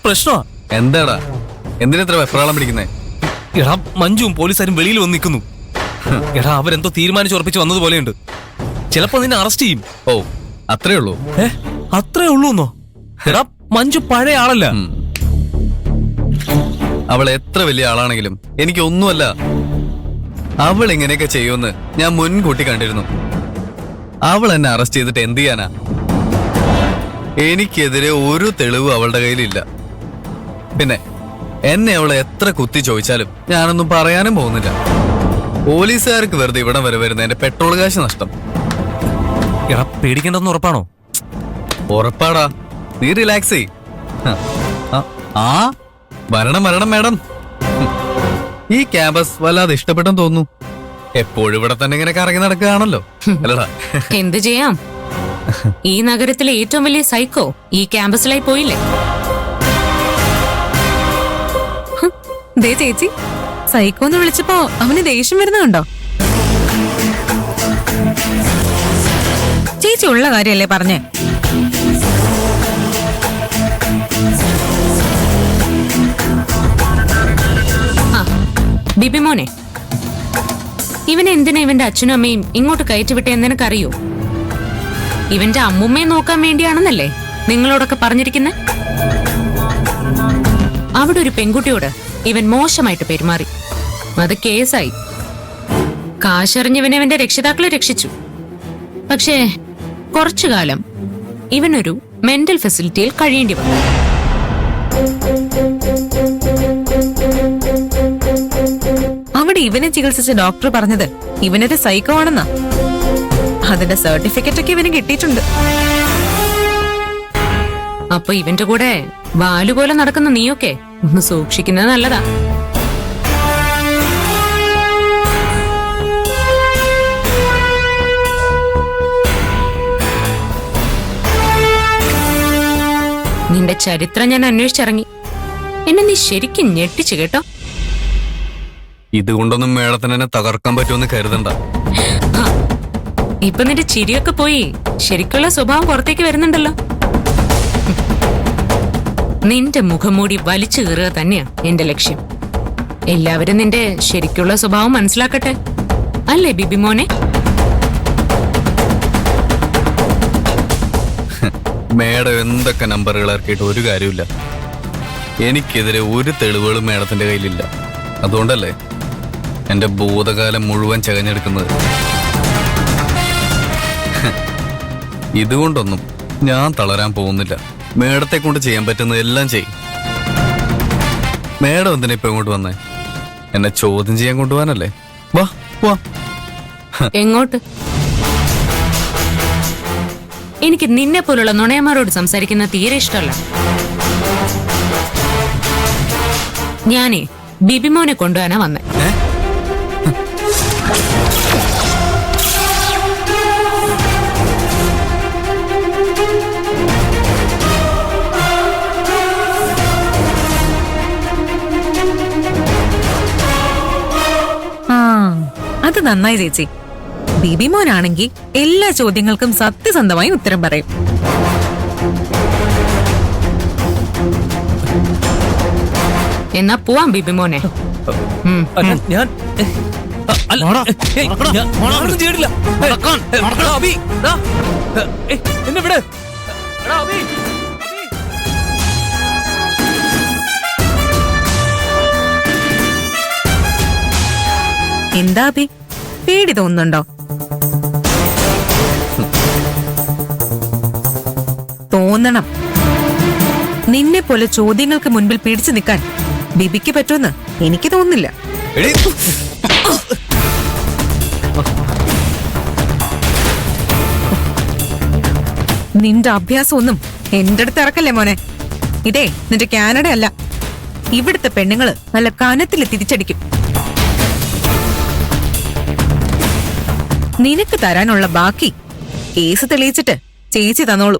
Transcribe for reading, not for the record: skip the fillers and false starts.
പ്രശ്നമാ. എന്താടാ, എന്തിനെത്ര വെപ്രാളം പിടിക്കുന്നേ? എടാ, മഞ്ജുവും പോലീസുകാരും വെളിയിൽ വന്ന് നിൽക്കുന്നു. എടാ, അവരെന്തോ തീരുമാനിച്ചുറപ്പിച്ച് വന്നതുപോലെയുണ്ട്. ചിലപ്പോ നിന്നെ അറസ്റ്റ് ചെയ്യും. ഓ, അത്രേ ഉള്ളൂ? അത്രേ ഉള്ളൂന്നോ? എടാ, മഞ്ജു പഴയ ആളല്ല. അവൾ എത്ര വലിയ ആളാണെങ്കിലും എനിക്കൊന്നുമല്ല. അവൾ ഇങ്ങനെയൊക്കെ ചെയ്യുമെന്ന് ഞാൻ മുൻകൂട്ടി കണ്ടിരുന്നു. അവൾ എന്നെ അറസ്റ്റ് ചെയ്തിട്ട് എന്ത് ചെയ്യാനാ? എനിക്കെതിരെ ഒരു തെളിവ് അവളുടെ കയ്യിലില്ല. പിന്നെ എന്നെ അവൾ എത്ര കുത്തി ചോദിച്ചാലും ഞാനൊന്നും പറയാനും പോകുന്നില്ല. പോലീസുകാർക്ക് വെറുതെ ഇവിടം വരെ വരുന്ന എന്റെ പെട്രോൾ കാശ് നഷ്ടം. എടാ, പേടിക്കേണ്ടെന്ന് ഉറപ്പാണോ? ഉറപ്പാടാ, നീ റിലാക്സ് ചെയ്. വരണം മാഡം. ഈ ക്യാമ്പസ് വല്ലാതെ ഇഷ്ടപ്പെട്ടെന്ന് തോന്നുന്നു. എപ്പോഴും ഇവിടെ തന്നെ ഇങ്ങനെ കറങ്ങി നടക്കുകയാണല്ലോ, അല്ലടാ? എന്ത് ചെയ്യാം, ഈ നഗരത്തിലെ ഏറ്റവും വലിയ സൈക്കോ ഈ ക്യാമ്പസിലായി പോയില്ലേ. ദേ ചേച്ചി, സൈക്കോന്ന് വിളിച്ചപ്പോ അവന് ദേഷ്യം വരുന്നുണ്ടോ? ചേച്ചി ഉള്ള കാര്യല്ലേ പറഞ്ഞേ. ബിബി മോനെ, ഇവനെ എന്തിനാ ഇവന്റെ അച്ഛനും അമ്മയും ഇങ്ങോട്ട് കയറ്റിവിട്ടെന്ന് നിനക്കറിയോ? ഇവന്റെ അമ്മുമ്മയെ നോക്കാൻ വേണ്ടിയാണെന്നല്ലേ നിങ്ങളോടൊക്കെ പറഞ്ഞിരിക്കുന്നെ? അവിടെ ഒരു പെൺകുട്ടിയോട് ഇവൻ മോശമായിട്ട് പെരുമാറി. അത് കേസായി. കാശെറിഞ്ഞിവനെ ഇവന്റെ രക്ഷിതാക്കളെ രക്ഷിച്ചു. പക്ഷേ കുറച്ചു കാലം ഇവനൊരു മെന്റൽ ഫെസിലിറ്റിയിൽ കഴിയേണ്ടി വന്നു. അവിടെ ഇവനെ ചികിത്സിച്ച ഡോക്ടർ പറഞ്ഞത് ഇവനൊരു സൈക്കോ ആണെന്നാ. അതിന്റെ സർട്ടിഫിക്കറ്റ് ഒക്കെ ഇവന് കിട്ടിയിട്ടുണ്ട്. അപ്പൊ ഇവന്റെ കൂടെ വാലുപോലെ നടക്കുന്ന നീയൊക്കെ ഒന്ന് സൂക്ഷിക്കുന്നത് നല്ലതാ. നിന്റെ ചരിത്രം ഞാൻ അന്വേഷിച്ചിറങ്ങി. എന്നെ നീ ശരിക്കും ഞെട്ടിച്ചു കേട്ടോ. ഇതുകൊണ്ടൊന്നും മേഡത്തിന് എന്നെ തകർക്കാൻ പറ്റുമെന്ന് കരുതണ്ട. ഇപ്പൊ നിന്റെ ചിരിയൊക്കെ പോയി ശരിക്കുള്ള സ്വഭാവം പുറത്തേക്ക് വരുന്നുണ്ടല്ലോ. നിന്റെ മുഖംമൂടി വലിച്ചു കീറുക തന്നെയാ എന്റെ ലക്ഷ്യം. എല്ലാവരും നിന്റെ ശരിക്കുള്ള സ്വഭാവം മനസ്സിലാക്കട്ടെ, അല്ലേ ബിബി മോനെ? മേഡം എന്തൊക്കെ നമ്പറുകൾ ഇറക്കിയിട്ട് ഒരു കാര്യമില്ല. എനിക്കെതിരെ ഒരു തെളിവുകളും മേഡത്തിന്റെ കയ്യിലില്ല. അതുകൊണ്ടല്ലേ എന്റെ ഭൂതകാലം മുഴുവൻ ചകഞ്ഞെടുക്കുന്നത്. ഇതുകൊണ്ടൊന്നും ഞാൻ തളരാൻ പോകുന്നില്ല. മേഡത്തെ കൊണ്ട് ചെയ്യാൻ പറ്റുന്നത് എല്ലാം ചെയ്യും. മേഡം എന്തിനാ ഇപ്പൊ ഇങ്ങോട്ട് വന്നേ? എന്നെ ചോദ്യം ചെയ്യാൻ കൊണ്ടുപോകാനല്ലേ? വാ വാ. എങ്ങോട്ട്? എനിക്ക് നിന്നെ പോലുള്ള നുണയന്മാരോട് സംസാരിക്കുന്ന തീരെ ഇഷ്ടമല്ല. ഞാനേ ബിബിമോനെ കൊണ്ടുപോകാനാ വന്നേ. അത് നന്നായി ചേച്ചി. ബിബി മോനാണെങ്കിൽ എല്ലാ ചോദ്യങ്ങൾക്കും സത്യസന്ധമായി ഉത്തരം പറയും. എന്നാ പോവാം ബിബി മോനെ. എന്താ അഭി, പേടി തോന്നുന്നുണ്ടോ? തോന്നണം. നിന്നെ പോലെ ചോദ്യങ്ങൾക്ക് മുൻപിൽ പിടിച്ചു നിൽക്കാൻ ബിബിക്ക് പറ്റുമെന്ന് എനിക്ക് തോന്നുന്നില്ല. നിന്റെ അഭ്യാസമൊന്നും എന്റെ അടുത്ത് ഇറക്കല്ലേ മോനെ. ഇതേ നിന്റെ കാനഡ അല്ല. ഇവിടുത്തെ പെണ്ണുങ്ങള് നല്ല കനത്തില് തിരിച്ചടിക്കും. നിനക്ക് തരാനുള്ള ബാക്കി കേസ് തെളിയിച്ചിട്ട് ചേച്ചി തന്നോളൂ.